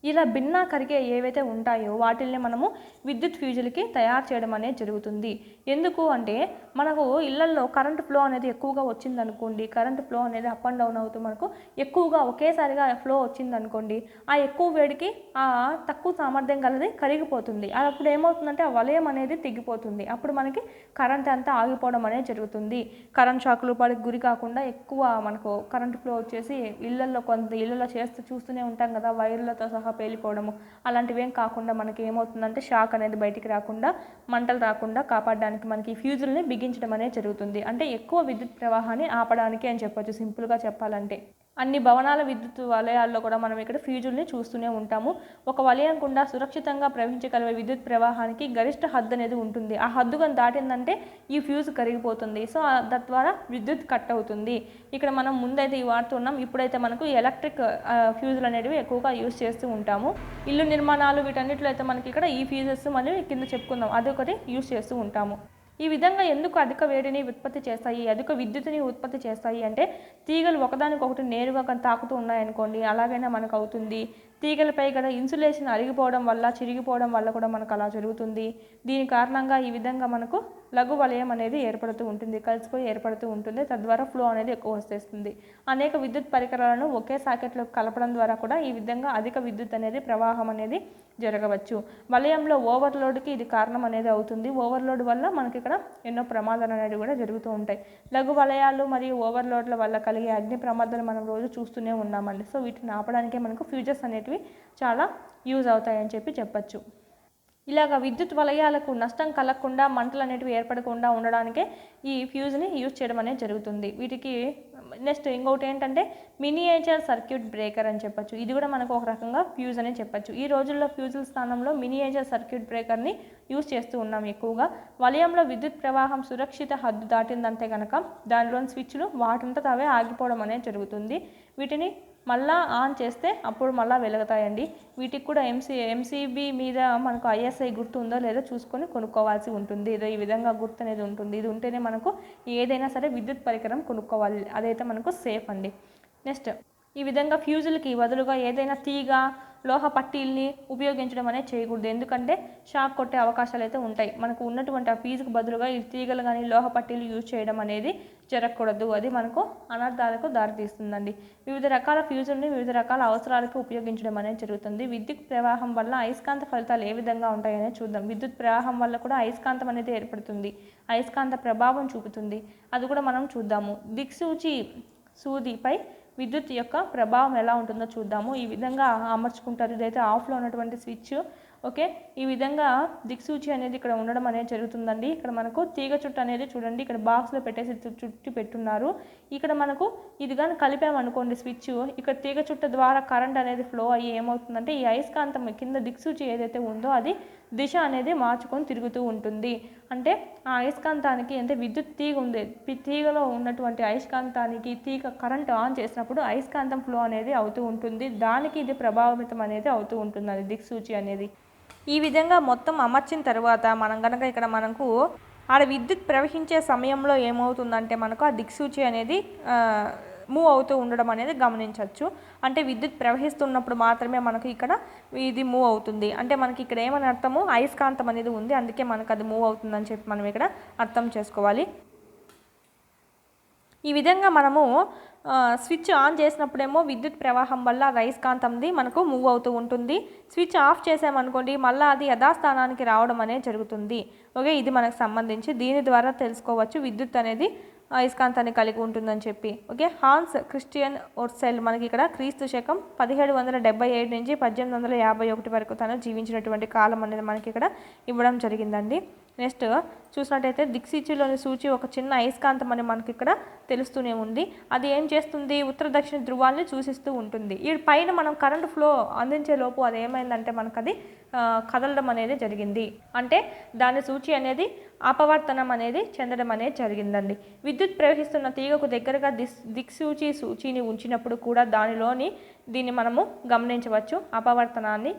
ఇలా భిన్న కరిగే ఏవైతే ఉంటాయో వాటిల్ని మనము విద్యుత్ ఫ్యూజులకి తయారు చేయడం అనేది జరుగుతుంది. ఎందుకు అంటే మనకు ఇళ్లల్లో కరెంట్ ఫ్లో అనేది ఎక్కువగా వచ్చిందనుకోండి, కరెంట్ ఫ్లో అనేది అప్ అండ్ డౌన్ అవుతూ మనకు ఎక్కువగా ఒకేసారిగా ఫ్లో వచ్చిందనుకోండి, ఆ ఎక్కువ వేడికి ఆ తక్కువ సామర్థ్యం గలది కరిగిపోతుంది. అప్పుడు ఏమవుతుందంటే ఆ వలయం అనేది తెగిపోతుంది. అప్పుడు మనకి కరెంట్ అంతా ఆగిపోవడం అనేది జరుగుతుంది. కరెంట్ షాకులు పడికి గురి కాకుండా ఎక్కువ మనకు కరెంట్ ఫ్లో వచ్చేసి ఇళ్లలో చూస్తూనే ఉంటాం కదా, వైర్లతో సహా పేలిపోవడము అలాంటివి ఏం కాకుండా మనకి ఏమవుతుందంటే షాక్ అనేది బయటికి రాకుండా, మంటలు రాకుండా కాపాడడానికి మనకి ఈ ఫ్యూజుల్ని బిగించడం అనేది జరుగుతుంది. అంటే ఎక్కువ విద్యుత్ ప్రవాహాన్ని ఆపడానికి అని చెప్పొచ్చు సింపుల్గా చెప్పాలంటే. అన్ని భవనాల విద్యుత్ వలయాల్లో కూడా మనం ఇక్కడ ఫ్యూజుల్ని చూస్తూనే ఉంటాము. ఒక వలయం గుండా సురక్షితంగా ప్రవహించగల విద్యుత్ ప్రవాహానికి గరిష్ట హద్దు అనేది ఉంటుంది. ఆ హద్దు కానీ దాటిందంటే ఈ ఫ్యూజ్ కరిగిపోతుంది. సో తద్వారా విద్యుత్ కట్ అవుతుంది. ఇక్కడ మనం ముందైతే ఈ వాడుతున్నాం, ఇప్పుడైతే మనకు ఎలక్ట్రిక్ ఫ్యూజులు అనేవి ఎక్కువగా యూజ్ చేస్తూ ఉంటాము. ఇల్లు నిర్మాణాలు వీటన్నిటిలో అయితే మనకి ఇక్కడ ఈ ఫ్యూజెస్ మనం కింద చెప్పుకుందాం, అదొకటి యూజ్ చేస్తూ ఉంటాము. ఈ విధంగా ఎందుకు అధిక వేడిని ఉత్పత్తి చేస్తాయి, అధిక విద్యుత్తుని ఉత్పత్తి చేస్తాయి అంటే తీగలు ఒకదానికొకటి నేరుగా తాకుతూ ఉన్నాయనుకోండి, అలాగైనా మనకు అవుతుంది. తీగలపై గల ఇన్సులేషన్ అరిగిపోవడం వల్ల, చిరిగిపోవడం వల్ల కూడా మనకు అలా జరుగుతుంది. దీని కారణంగా ఈ విధంగా మనకు లఘు వలయం అనేది ఏర్పడుతూ ఉంటుంది, కలిసిపోయి ఏర్పడుతూ ఉంటుంది. తద్వారా ఫ్లో అనేది ఎక్కువ వస్తేస్తుంది. అనేక విద్యుత్ పరికరాలను ఒకే సాకెట్లో కలపడం ద్వారా కూడా ఈ విధంగా అధిక విద్యుత్ అనేది ప్రవాహం అనేది జరగవచ్చు. వలయంలో ఓవర్లోడ్కి ఇది కారణం అనేది అవుతుంది. ఓవర్లోడ్ వల్ల మనకి ఇక్కడ ఎన్నో ప్రమాదాలు అనేవి కూడా జరుగుతూ ఉంటాయి. లఘు వలయాలు మరియు ఓవర్లోడ్ల వల్ల కలిగే అగ్ని ప్రమాదాలు మనం రోజు చూస్తూనే ఉన్నామండి. సో వీటిని ఆపడానికే మనకు ఫ్యూజెస్ అనేటివి చాలా యూజ్ అవుతాయని చెప్పచ్చు. ఇలాగ విద్యుత్ వలయాలకు నష్టం కలగకుండా, మంటలు అనేటివి ఏర్పడకుండా ఉండడానికే ఈ ఫ్యూజ్ని యూజ్ చేయడం అనేది జరుగుతుంది. వీటికి నెక్స్ట్ ఇంకొకటి ఏంటంటే మినియేచర్ సర్క్యూట్ బ్రేకర్ అని చెప్పచ్చు. ఇది కూడా మనకు ఒక రకంగా ఫ్యూజ్ అని చెప్పచ్చు. ఈ రోజుల్లో ఫ్యూజుల స్థానంలో మినియేచర్ సర్క్యూట్ బ్రేకర్ని యూజ్ చేస్తూ ఉన్నాం ఎక్కువగా. వలయంలో విద్యుత్ ప్రవాహం సురక్షిత హద్దు దాటిందంటే కనుక దానిలోని స్విచ్లు వాటంతట అవే ఆగిపోవడం అనేది జరుగుతుంది. వీటిని మళ్ళా ఆన్ చేస్తే అప్పుడు మళ్ళీ వెలుగుతాయండి. వీటికి కూడా ఎంసీబీ మీద మనకు ఐఎస్ఐ గుర్తు ఉందో లేదో చూసుకొని కొనుక్కోవాల్సి ఉంటుంది. ఏదో ఈ విధంగా గుర్తు అనేది ఉంటుంది. ఇది ఉంటేనే మనకు ఏదైనా సరే విద్యుత్ పరికరం కొనుక్కోవాలి, అదైతే మనకు సేఫ్ అండి. నెక్స్ట్ ఈ విధంగా ఫ్యూజులకి బదులుగా ఏదైనా తీగ, లోహ పట్టీల్ని ఉపయోగించడం అనేది చేయకూడదు. ఎందుకంటే షాక్ కొట్టే అవకాశాలు అయితే ఉంటాయి. మనకు ఉన్నటువంటి ఆ ఫీజుకు బదులుగా ఈ తీగలు కానీ లోహ పట్టీలు యూజ్ చేయడం అనేది జరగకూడదు. అది మనకు అనర్థాలకు దారితీస్తుందండి. వివిధ రకాల ఫ్యూజుల్ని వివిధ రకాల అవసరాలకు ఉపయోగించడం అనేది జరుగుతుంది. విద్యుత్ ప్రవాహం వల్ల అయస్కాంత ఫలితాలు ఏ విధంగా ఉంటాయనేది చూద్దాం. విద్యుత్ ప్రవాహం వల్ల కూడా అయస్కాంతం అనేది ఏర్పడుతుంది, అయస్కాంత ప్రభావం చూపుతుంది. అది కూడా మనం చూద్దాము. దిక్సూచి సూదిపై విద్యుత్ యొక్క ప్రభావం ఎలా ఉంటుందో చూద్దాము. ఈ విధంగా అమర్చుకుంటారు. ఇదైతే ఆఫ్లో ఉన్నటువంటి స్విచ్. ఓకే, ఈ విధంగా దిక్సూచి అనేది ఇక్కడ ఉండడం అనేది జరుగుతుందండి. ఇక్కడ మనకు తీగ చుట్టు అనేది చూడండి, ఇక్కడ బాక్స్లో పెట్టేసి చుట్టి పెట్టున్నారు. ఇక్కడ మనకు ఇది కానీ కలిపామనుకోండి స్విచ్, ఇక్కడ తీగ చుట్ట ద్వారా కరెంట్ అనేది ఫ్లో అయ్యి ఏమవుతుందంటే ఈ అయస్కాంతం కింద దిక్సూచి ఏదైతే ఉందో అది దిశ అనేది మార్చుకొని తిరుగుతూ ఉంటుంది. అంటే ఆ అయస్కాంతానికి అంటే విద్యుత్ తీగ ఉంది, తీగలో ఉన్నటువంటి అయస్కాంతానికి తీగ కరెంట్ ఆన్ చేసినప్పుడు అయస్కాంతం ఫ్లో అనేది అవుతూ ఉంటుంది. దానికి ఇది ప్రభావితం అనేది అవుతూ ఉంటుంది అది దిక్సూచి అనేది. ఈ విధంగా మొత్తం అమర్చిన తర్వాత మనం కనుక ఇక్కడ మనకు ఆడ విద్యుత్ ప్రవహించే సమయంలో ఏమవుతుందంటే మనకు ఆ దిక్సూచి అనేది మూవ్ అవుతూ ఉండడం అనేది గమనించవచ్చు. అంటే విద్యుత్ ప్రవహిస్తున్నప్పుడు మాత్రమే మనకు ఇక్కడ ఇది మూవ్ అవుతుంది. అంటే మనకి ఇక్కడ ఏమని అర్థము, అయస్కాంతం అనేది ఉంది, అందుకే మనకు అది మూవ్ అవుతుందని చెప్పి మనం ఇక్కడ అర్థం చేసుకోవాలి. ఈ విధంగా మనము స్విచ్ ఆన్ చేసినప్పుడేమో విద్యుత్ ప్రవాహం వల్ల అయస్కాంతంది మనకు మూవ్ అవుతూ ఉంటుంది. స్విచ్ ఆఫ్ చేసామనుకోండి మళ్ళీ అది యథాస్థానానికి రావడం అనేది జరుగుతుంది. ఓకే, ఇది మనకు సంబంధించి దీని ద్వారా తెలుసుకోవచ్చు విద్యుత్ అనేది అయస్కాంతాన్ని కలిగి ఉంటుందని చెప్పి. ఓకే, హాన్స్ క్రిస్టియన్ ఓర్సెల్ మనకి ఇక్కడ క్రీస్తు శకం 1777 నుంచి 1851 వరకు తను జీవించినటువంటి కాలం అనేది మనకి ఇక్కడ ఇవ్వడం జరిగిందండి. నెక్స్ట్ చూసినట్టయితే దిక్సూచిలోని సూచి ఒక చిన్న అయస్కాంతం అని మనకి ఇక్కడ తెలుస్తూనే ఉంది. అది ఏం చేస్తుంది, ఉత్తర దక్షిణ ధృవాల్ని సూచిస్తూ ఉంటుంది. ఈ పైన మనం కరెంటు ఫ్లో అందించే లోపు అది ఏమైందంటే మనకు అది కదలడం అనేది జరిగింది. అంటే దాని సూచి అనేది అపవర్తనం అనేది చెందడం అనేది జరిగిందండి. విద్యుత్ ప్రవహిస్తున్న తీగకు దగ్గరగా సూచిని ఉంచినప్పుడు కూడా దీన్ని మనము గమనించవచ్చు అపవర్తనాన్ని.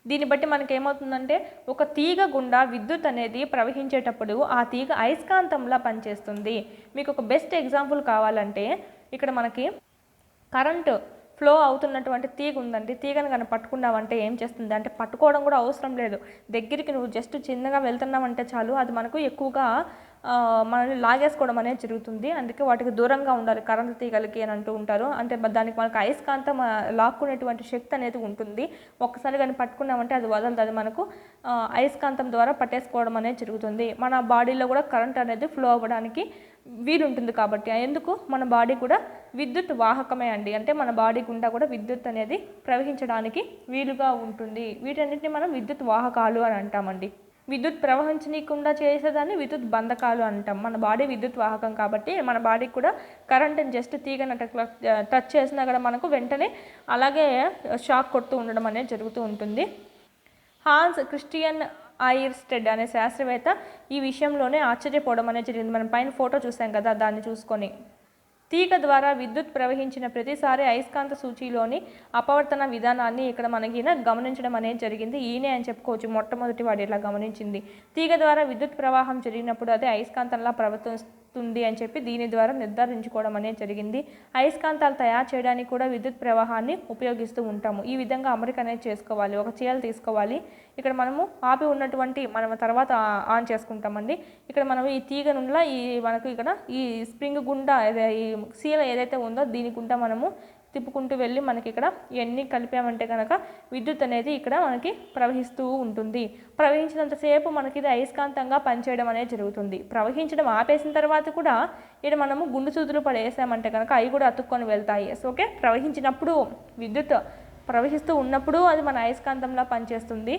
దీన్ని బట్టి మనకి ఏమవుతుందంటే ఒక తీగ గుండా విద్యుత్ అనేది ప్రవహించేటప్పుడు ఆ తీగ అయస్కాంతంలా పనిచేస్తుంది. మీకు ఒక బెస్ట్ ఎగ్జాంపుల్ కావాలంటే ఇక్కడ మనకి కరెంటు ఫ్లో అవుతున్నటువంటి తీగ ఉందండి. తీగను కానీ పట్టుకున్నావంటే ఏం చేస్తుంది అంటే పట్టుకోవడం కూడా అవసరం లేదు, దగ్గరికి నువ్వు జస్ట్ చిన్నగా వెళ్తున్నావంటే చాలు అది మనకు ఎక్కువగా మనల్ని లాగేసుకోవడం అనేది జరుగుతుంది. అందుకే వాటికి దూరంగా ఉండాలి కరెంటు తీగలకి అని అంటూ ఉంటారు. అంటే దానికి మనకు అయస్కాంతం లాక్కునేటువంటి శక్తి అనేది ఉంటుంది. ఒక్కసారి కానీ పట్టుకున్నామంటే అది వదలదు, అది మనకు అయస్కాంతం ద్వారా పట్టేసుకోవడం అనేది జరుగుతుంది. మన బాడీలో కూడా కరెంట్ అనేది ఫ్లో అవ్వడానికి వీలుంటుంది. కాబట్టి ఎందుకు మన బాడీ కూడా విద్యుత్ వాహకమే అండి. అంటే మన బాడీ గుండా కూడా విద్యుత్ అనేది ప్రవహించడానికి వీలుగా ఉంటుంది. వీటన్నిటిని మనం విద్యుత్ వాహకాలు అని అంటామండి. విద్యుత్ ప్రవహించనీయకుండా చేసేదాన్ని విద్యుత్ బంధకాలు అంటాం. మన బాడీ విద్యుత్ వాహకం కాబట్టి మన బాడీకి కూడా కరెంట్ని జస్ట్ తీగన టచ్ చేసినా కూడా మనకు వెంటనే అలాగే షాక్ కొడుతూ ఉండడం అనేది జరుగుతూ ఉంటుంది. హాన్స్ క్రిస్టియన్ ఐర్స్టెడ్ అనే శాస్త్రవేత్త ఈ విషయంలోనే ఆశ్చర్యపోవడం అనేది జరిగింది. మనం పైన ఫోటో చూసాం కదా, దాన్ని చూసుకొని తీగ ద్వారా విద్యుత్ ప్రవహించిన ప్రతిసారి అయస్కాంత సూచిలోని అపవర్తన విధానాన్ని ఇక్కడ మనకి గమనించడం అనేది జరిగింది. ఈయనే అని చెప్పుకోవచ్చు మొట్టమొదటి వాడు ఇలా గమనించింది. తీగ ద్వారా విద్యుత్ ప్రవాహం జరిగినప్పుడు అదే అయస్కాంతంలా ప్రవర్తిస్తుంది అని చెప్పి దీని ద్వారా నిర్ధారించుకోవడం అనేది జరిగింది. అయస్కాంతాలు తయారు చేయడానికి కూడా విద్యుత్ ప్రవాహాన్ని ఉపయోగిస్తూ ఉంటాము. ఈ విధంగా అమరిక అనేది చేసుకోవాలి. ఒక చీల తీసుకోవాలి, ఇక్కడ మనము ఆపి ఉన్నటువంటి మనం తర్వాత ఆన్ చేసుకుంటామండి. ఇక్కడ మనం ఈ తీగ నుండి మనకు ఇక్కడ ఈ స్ప్రింగ్ గుండా ఈ సీల ఏదైతే ఉందో దీని గుండా మనము తిప్పుకుంటూ వెళ్ళి మనకి ఇక్కడ ఇవన్నీ కలిపామంటే కనుక విద్యుత్ అనేది ఇక్కడ మనకి ప్రవహిస్తూ ఉంటుంది. ప్రవహించినంతసేపు మనకి ఇది అయస్కాంతంగా పనిచేయడం అనేది జరుగుతుంది. ప్రవహించడం ఆపేసిన తర్వాత కూడా ఇక్కడ మనము గుండు సూదులు పడేసామంటే కనుక అవి కూడా అతుక్కొని వెళ్తాయి. ఓకే, ప్రవహించినప్పుడు విద్యుత్ ప్రవహిస్తూ ఉన్నప్పుడు అది మన అయస్కాంతంలా పనిచేస్తుంది,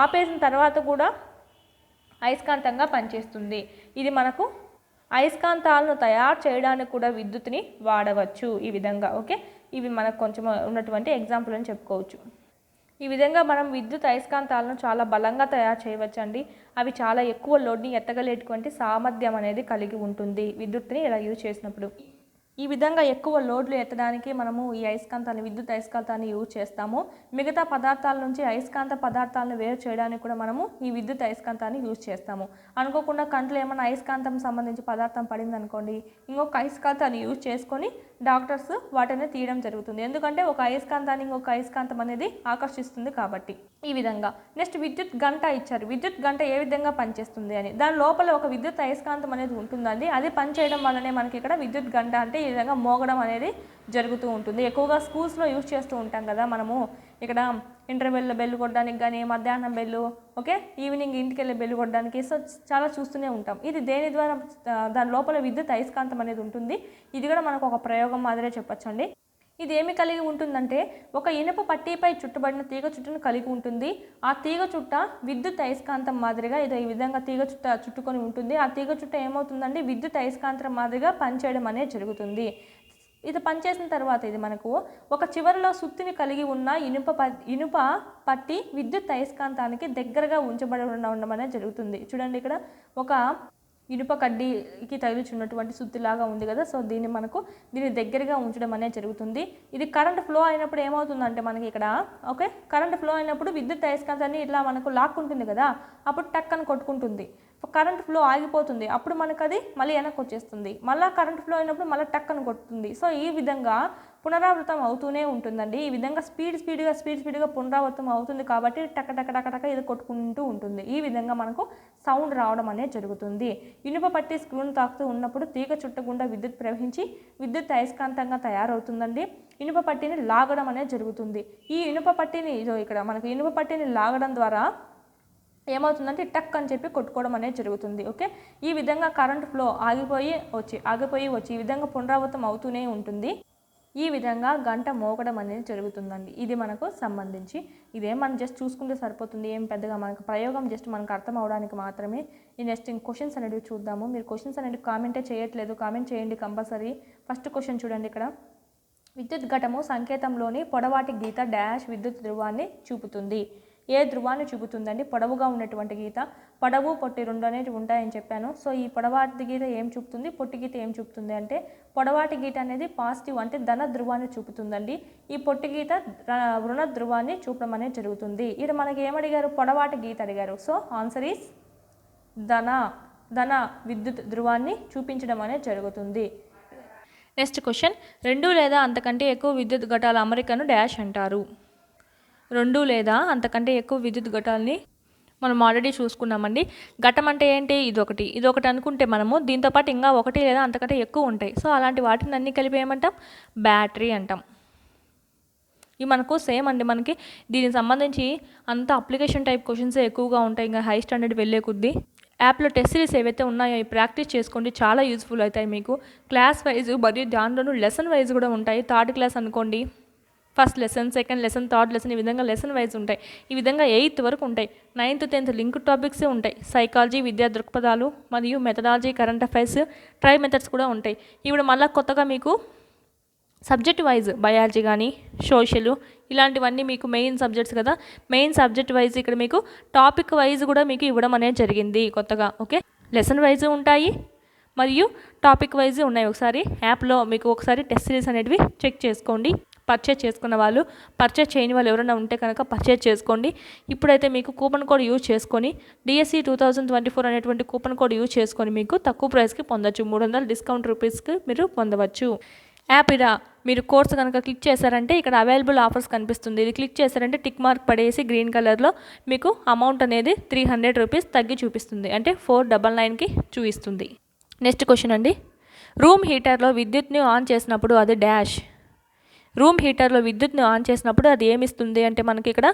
ఆపేసిన తర్వాత కూడా అయస్కాంతంగా పనిచేస్తుంది. ఇది మనకు అయస్కాంతాలను తయారు చేయడానికి కూడా విద్యుత్ని వాడవచ్చు ఈ విధంగా. ఓకే, ఇవి మనకు కొంచెం ఉన్నటువంటి ఎగ్జాంపుల్ అని చెప్పుకోవచ్చు. ఈ విధంగా మనం విద్యుత్ అయస్కాంతాలను చాలా బలంగా తయారు చేయవచ్చండి. అవి చాలా ఎక్కువ లోడ్ని ఎత్తగలేటువంటి సామర్థ్యం అనేది కలిగి ఉంటుంది విద్యుత్ని ఇలా యూజ్ చేసినప్పుడు. ఈ విధంగా ఎక్కువ లోడ్లు ఎత్తడానికి మనము ఈ అయస్కాంతాన్ని విద్యుత్ అయస్కాంతాన్ని యూజ్ చేస్తాము. మిగతా పదార్థాల నుంచి అయస్కాంత పదార్థాలను వేరు చేయడానికి కూడా మనము ఈ విద్యుత్ అయస్కాంతాన్ని యూజ్ చేస్తాము. అనుకోకుండా కంట్లో ఏమైనా అయస్కాంతం సంబంధించి పదార్థం పడింది అనుకోండి, ఇంకొక అయస్కాంతాన్ని యూజ్ చేసుకొని డాక్టర్స్ వాటిని తీయడం జరుగుతుంది. ఎందుకంటే ఒక అయస్కాంతాన్ని ఇంకొక అయస్కాంతం అనేది ఆకర్షిస్తుంది కాబట్టి. ఈ విధంగా నెక్స్ట్ విద్యుత్ గంట ఇచ్చారు. విద్యుత్ గంట ఏ విధంగా పనిచేస్తుంది అని, దాని లోపల ఒక విద్యుత్ అయస్కాంతం అనేది ఉంటుందండి. అది పనిచేయడం వల్లనే మనకి ఇక్కడ విద్యుత్ గంట అంటే ఈ విధంగా మోగడం అనేది జరుగుతూ ఉంటుంది. ఎక్కువగా స్కూల్స్లో యూజ్ చేస్తూ ఉంటాం కదా మనము. ఇక్కడ ఇంటర్వెల్లో బెల్ కొట్టడానికి కానీ, మధ్యాహ్నం బెల్లు, ఓకే, ఈవినింగ్ ఇంటికి వెళ్ళే బెల్ కొట్టడానికి. సో చాలా చూస్తూనే ఉంటాం. ఇది దేని ద్వారా దాని లోపల విద్యుత్ అయస్కాంతం అనేది ఉంటుంది. ఇది కూడా మనకు ఒక ప్రయోగం మాదిరే చెప్పొచ్చండి. ఇది ఏమి కలిగి ఉంటుందంటే ఒక ఇనుప పట్టీపై చుట్టబడిన తీగ చుట్టను కలిగి ఉంటుంది. ఆ తీగ చుట్ట విద్యుత్ అయస్కాంతం మాదిరిగా ఇది ఈ విధంగా తీగ చుట్ట చుట్టుకొని ఉంటుంది. ఆ తీగ చుట్ట ఏమవుతుందండి, విద్యుత్ అయస్కాంతం మాదిరిగా పనిచేయడం అనేది జరుగుతుంది. ఇది పనిచేసిన తర్వాత ఇది మనకు ఒక చివరిలో సుత్తిని కలిగి ఉన్న ఇనుప పట్టి విద్యుత్ అయస్కాంతానికి దగ్గరగా ఉంచబడి ఉండడం అనేది జరుగుతుంది. చూడండి, ఇక్కడ ఒక ఇనుప కడ్డీకి తగిలిచున్నటువంటి సుత్తిలాగా ఉంది కదా. సో దీన్ని దగ్గరగా ఉంచడం అనేది జరుగుతుంది. ఇది కరెంట్ ఫ్లో అయినప్పుడు ఏమవుతుందంటే మనకి ఇక్కడ, ఓకే, కరెంట్ ఫ్లో అయినప్పుడు విద్యుత్ అయస్కాంతాన్ని ఇట్లా మనకు లాక్కుంటుంది కదా, అప్పుడు టక్ అని కొట్టుకుంటుంది. కరెంట్ ఫ్లో ఆగిపోతుంది, అప్పుడు మనకు అది మళ్ళీ వెనక్కి వచ్చేస్తుంది. మళ్ళీ కరెంట్ ఫ్లో అయినప్పుడు మళ్ళీ టక్ అని కొట్టుతుంది. సో ఈ విధంగా పునరావృతం అవుతూనే ఉంటుందండి. ఈ విధంగా స్పీడ్గా పునరావృతం అవుతుంది కాబట్టి టక ఇది కొట్టుకుంటూ ఉంటుంది. ఈ విధంగా మనకు సౌండ్ రావడం అనేది జరుగుతుంది. ఇనుప పట్టి స్క్రూను తాకుతూ ఉన్నప్పుడు తీగ చుట్ట గుండా విద్యుత్ ప్రవహించి విద్యుత్ అయస్కాంతంగా తయారవుతుందండి. ఇనుప పట్టిని లాగడం అనేది జరుగుతుంది. ఈ ఇనుప పట్టిని ఇక్కడ మనకు ఇనుప పట్టిని లాగడం ద్వారా ఏమవుతుందంటే టక్ అని చెప్పి కొట్టుకోవడం అనేది జరుగుతుంది. ఓకే, ఈ విధంగా కరెంట్ ఫ్లో ఆగిపోయి వచ్చి ఈ విధంగా పునరావృతం అవుతూనే ఉంటుంది. ఈ విధంగా గంట మోగడం అనేది జరుగుతుందండి. ఇది మనకు సంబంధించి ఇదేం మనం జస్ట్ చూసుకుంటే సరిపోతుంది, ఏం పెద్దగా మనకు ప్రయోగం జస్ట్ మనకు అర్థం అవడానికి మాత్రమే. ఈ నెక్స్ట్ క్వశ్చన్స్ అనేవి చూద్దాము. మీరు క్వశ్చన్స్ అనేవి కామెంటే చేయట్లేదు, కామెంట్ చేయండి కంపల్సరీ. ఫస్ట్ క్వశ్చన్ చూడండి, ఇక్కడ విద్యుత్ ఘటము సంకేతంలోని పొడవాటి గీత డాష్ విద్యుత్ ధ్రువాన్ని చూపుతుంది. ఏ ధ్రువాన్ని చూపుతుందండి? పొడవుగా ఉన్నటువంటి గీత. పొడవు పొట్టి రెండు అనేవి ఉంటాయని చెప్పాను. సో ఈ పొడవాటి గీత ఏం చూపుతుంది, పొట్టి గీత ఏం చూపుతుంది అంటే పొడవాటి గీత అనేది పాజిటివ్ అంటే ధన ధ్రువాన్ని చూపుతుందండి. ఈ పొట్టి గీత రుణ ధ్రువాన్ని చూపడం అనేది జరుగుతుంది. ఇది మనకి ఏమడిగారు, పొడవాటి గీత అడిగారు. సో ఆన్సర్ ఈస్ ధన విద్యుత్ ధ్రువాన్ని చూపించడం అనేది జరుగుతుంది. నెక్స్ట్ క్వశ్చన్, 2 లేదా అంతకంటే ఎక్కువ విద్యుత్ ఘటాల అమరికను డాష్ అంటారు. 2 లేదా అంతకంటే ఎక్కువ విద్యుత్ ఘటాలని మనం ఆల్రెడీ చూసుకున్నామండి. ఘటం అంటే ఏంటి, ఇదొకటి అనుకుంటే మనము దీంతోపాటు ఇంకా 1 లేదా అంతకంటే ఎక్కువ ఉంటాయి. సో అలాంటి వాటిని అన్నీ కలిపి ఏమంటాం, బ్యాటరీ అంటాం. ఇవి మనకు సేమ్ అండి. మనకి దీనికి సంబంధించి అంత అప్లికేషన్ టైప్ క్వశ్చన్సే ఎక్కువగా ఉంటాయి. ఇంకా హై స్టాండర్డ్ వెళ్ళే కొద్దీ యాప్లో టెస్ట్ సిరీస్ ఏవైతే ఉన్నాయో అవి ప్రాక్టీస్ చేసుకోండి, చాలా యూజ్ఫుల్ అవుతాయి మీకు. క్లాస్ వైజ్ మరియు దాంట్లోనూ లెసన్ వైజ్ కూడా ఉంటాయి. 3rd క్లాస్ అనుకోండి, first lesson, second lesson, 3rd lesson, ఈ విధంగా లెసన్ వైజ్ ఉంటాయి. ఈ విధంగా 8th వరకు ఉంటాయి. 9th 10th లింక్ టాపిక్సే ఉంటాయి. సైకాలజీ, విద్యా దృక్పథాలు మరియు methodology, current affairs, try methods కూడా ఉంటాయి. ఇప్పుడు మళ్ళీ కొత్తగా మీకు సబ్జెక్ట్ వైజ్ బయాలజీ కానీ సోషల్ ఇలాంటివన్నీ మీకు మెయిన్ సబ్జెక్ట్స్ కదా. మెయిన్ సబ్జెక్ట్ వైజ్ ఇక్కడ మీకు టాపిక్ వైజ్ కూడా మీకు ఇవ్వడం అనేది జరిగింది కొత్తగా. ఓకే, లెసన్ వైజ్ ఉంటాయి మరియు టాపిక్ వైజ్ ఉన్నాయి. ఒకసారి యాప్లో మీకు ఒకసారి టెస్ట్ సిరీస్ అనేటివి చెక్ చేసుకోండి. పర్చేజ్ చేసుకున్న వాళ్ళు, పర్చేజ్ చేయని వాళ్ళు ఎవరైనా ఉంటే కనుక పర్చేజ్ చేసుకోండి. ఇప్పుడైతే మీకు కూపన్ కోడ్ యూజ్ చేసుకొని DSE 2024 అనేటువంటి కూపన్ కోడ్ యూజ్ చేసుకొని మీకు తక్కువ ప్రైస్కి పొందవచ్చు. 300 డిస్కౌంట్ రూపీస్కి మీరు పొందవచ్చు. యాప్ ఇరా మీరు కోర్సు కనుక క్లిక్ చేశారంటే ఇక్కడ అవైలబుల్ ఆఫర్స్ కనిపిస్తుంది. ఇది క్లిక్ చేశారంటే టిక్ మార్క్ పడేసి గ్రీన్ కలర్లో మీకు అమౌంట్ అనేది 300 రూపీస్ తగ్గి చూపిస్తుంది, అంటే 499కి చూపిస్తుంది. నెక్స్ట్ క్వశ్చన్ అండి, రూమ్ హీటర్లో విద్యుత్ని ఆన్ చేసినప్పుడు అది డాష్. రూమ్ హీటర్లో విద్యుత్ని ఆన్ చేసినప్పుడు అది ఏమిస్తుంది అంటే మనకి ఇక్కడ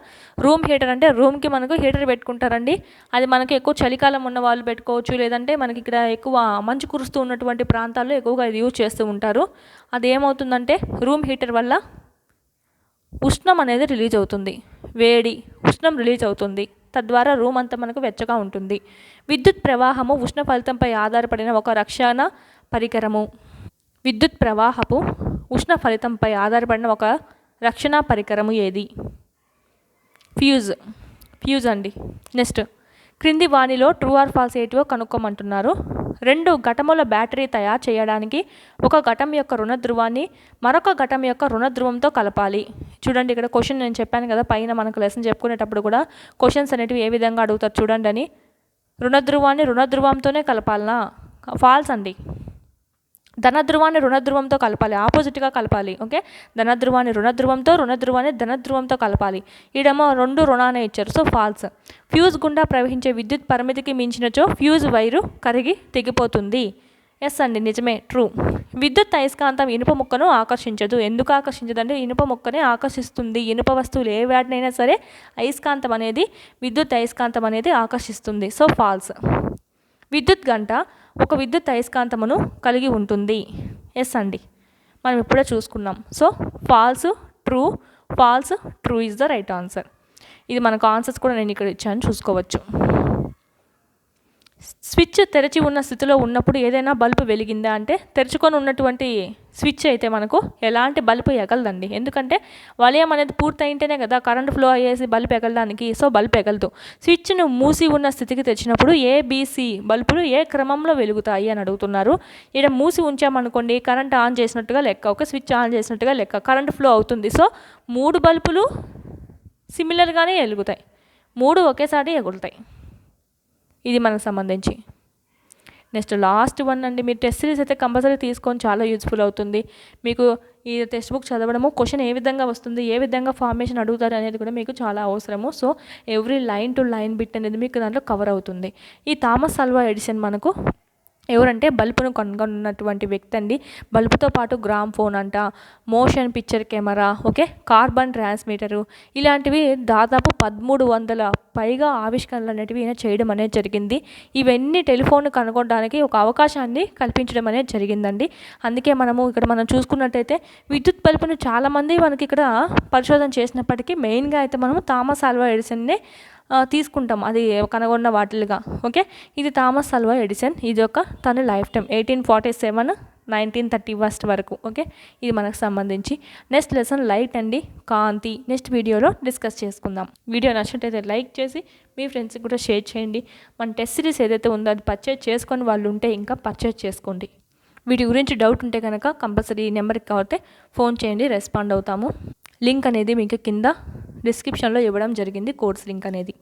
రూమ్ హీటర్ అంటే రూమ్కి మనకు హీటర్ పెట్టుకుంటారండి. అది మనకి ఎక్కువ చలికాలం ఉన్న వాళ్ళు పెట్టుకోవచ్చు, లేదంటే మనకి ఇక్కడ ఎక్కువ మంచు కురుస్తూ ఉన్నటువంటి ప్రాంతాల్లో ఎక్కువగా ఇది యూజ్ చేస్తూ ఉంటారు. అది ఏమవుతుందంటే రూమ్ హీటర్ వల్ల ఉష్ణం అనేది రిలీజ్ అవుతుంది, ఉష్ణం రిలీజ్ అవుతుంది. తద్వారా రూమ్ అంతా మనకు వెచ్చగా ఉంటుంది. విద్యుత్ ప్రవాహము ఉష్ణ ఫలితంపై ఆధారపడిన ఒక రక్షణ పరికరము. విద్యుత్ ప్రవాహపు ఉష్ణ ఫలితంపై ఆధారపడిన ఒక రక్షణ పరికరము ఏది? ఫ్యూజ్ అండి. నెక్స్ట్, క్రింది వానిలో ట్రూ ఆర్ ఫాల్స్ ఏటివో కనుక్కోమంటున్నారు. 2 ఘటముల బ్యాటరీ తయారు చేయడానికి ఒక ఘటం యొక్క రుణ ధ్రువాన్ని మరొక ఘటం యొక్క రుణ ధ్రువంతో కలపాలి. చూడండి, ఇక్కడ క్వశ్చన్ నేను చెప్పాను కదా పైన మనకు లెసన్ చెప్పుకునేటప్పుడు కూడా క్వశ్చన్స్ అనేటివి ఏ విధంగా అడుగుతారు చూడండి అని. రుణ ధ్రువాన్ని రుణ ధ్రువంతోనే కలపాలనా? ఫాల్స్ అండి. ధనధ్రువాన్ని రుణధ్రువంతో కలపాలి, ఆపోజిట్గా కలపాలి. ఓకే, ధనధ్రువాన్ని రుణధ్రువంతో, రుణధ్రువాన్ని ధనధ్రువంతో కలపాలి. ఈడేమో 2 రుణానే ఇచ్చారు, సో ఫాల్స్. ఫ్యూజ్ గుండా ప్రవహించే విద్యుత్ పరిమితికి మించినచో ఫ్యూజ్ వైరు కరిగి తెగిపోతుంది. ఎస్ అండి, నిజమే, ట్రూ. విద్యుత్ అయస్కాంతం ఇనుప ముక్కను ఆకర్షించదు. ఎందుకు ఆకర్షించదు అంటే ఇనుప ముక్కనే ఆకర్షిస్తుంది. ఇనుప వస్తువులు ఏ వాటినైనా సరే అయస్కాంతం అనేది, విద్యుత్ అయస్కాంతం అనేది ఆకర్షిస్తుంది. So false. విద్యుత్ గంట ఒక విద్యుత్ అయస్కాంతమును కలిగి ఉంటుంది. ఎస్ అండి, మనం ఇప్పుడే చూసుకున్నాం. So false, true, false, true is the right answer. ఇది మనకు ఆన్సర్స్ కూడా నేను ఇక్కడ ఇచ్చాను, చూసుకోవచ్చు. స్విచ్ తెరిచి ఉన్న స్థితిలో ఉన్నప్పుడు ఏదైనా బల్బు వెలిగిందా అంటే తెరుచుకొని ఉన్నటువంటి స్విచ్ అయితే మనకు ఎలాంటి బల్బు ఎగలదండి. ఎందుకంటే వలయం అనేది పూర్తి అయింటేనే కదా కరెంట్ ఫ్లో అయ్యేసి బల్బు ఎగలడానికి. సో బల్బు ఎగలదు. స్విచ్ను మూసి ఉన్న స్థితికి తెచ్చినప్పుడు ఏబిసి బల్బులు ఏ క్రమంలో వెలుగుతాయి అని అడుగుతున్నారు. ఇక్కడ మూసి ఉంచామనుకోండి, కరెంట్ ఆన్ చేసినట్టుగా లెక్క, ఒక స్విచ్ ఆన్ చేసినట్టుగా లెక్క, కరెంట్ ఫ్లో అవుతుంది. సో 3 బల్బులు సిమిలర్గానే వెలుగుతాయి, 3 ఒకేసారి ఎగురుతాయి. ఇది మనకు సంబంధించి. నెక్స్ట్ లాస్ట్ వన్ అండి. మీరు టెస్ట్ సిరీస్ అయితే కంపల్సరీ తీసుకొని, చాలా యూజ్ఫుల్ అవుతుంది మీకు. ఈ టెక్స్ట్ బుక్ చదవడము, క్వశ్చన్ ఏ విధంగా వస్తుంది, ఏ విధంగా ఫార్మేషన్ అడుగుతారు అనేది కూడా మీకు చాలా అవసరము. So every line to line bit అనేది మీకు దాంట్లో కవర్ అవుతుంది. ఈ థామస్ అల్వా ఎడిసన్ మనకు ఎవరంటే బల్బును కనుగొన్నటువంటి వ్యక్తి అండి. బల్బుతో పాటు గ్రామ్ ఫోన్ అంట, motion picture camera, okay, carbon transmitter, ఇలాంటివి దాదాపు 1300 పైగా ఆవిష్కరణలు అనేటివి ఈయన చేయడం అనేది జరిగింది. ఇవన్నీ టెలిఫోన్ కనుగొనడానికి ఒక అవకాశాన్ని కల్పించడం అనేది జరిగిందండి. అందుకే మనం చూసుకున్నట్టయితే విద్యుత్ బల్బును చాలామంది మనకి ఇక్కడ పరిశోధన చేసినప్పటికీ మెయిన్గా అయితే మనము థామస్ అల్వా ఎడిసన్నే తీసుకుంటాం అది కనుగొన్న వాటిలుగా. ఓకే, ఇది థామస్ అల్వా ఎడిసన్. ఇది ఒక తన లైఫ్ టైం 1847 1931 వరకు. ఓకే, ఇది మనకు సంబంధించి. నెక్స్ట్ లెసన్ లైట్ అండి, కాంతి. నెక్స్ట్ వీడియోలో డిస్కస్ చేసుకుందాం. వీడియో నచ్చినట్టయితే లైక్ చేసి మీ ఫ్రెండ్స్కి కూడా షేర్ చేయండి. మన టెస్ట్ సిరీస్ ఏదైతే ఉందో అది పర్చేజ్ చేసుకొని వాళ్ళు ఉంటే ఇంకా పర్చేజ్ చేసుకోండి. వీటి గురించి డౌట్ ఉంటే కనుక కంపల్సరీ ఈ నెంబర్కి కావాలంటే ఫోన్ చేయండి, రెస్పాండ్ అవుతాము. లింక్ అనేది మీకు కింద డిస్క్రిప్షన్లో ఇవ్వడం జరిగింది, కోర్స్ లింక్ అనేది.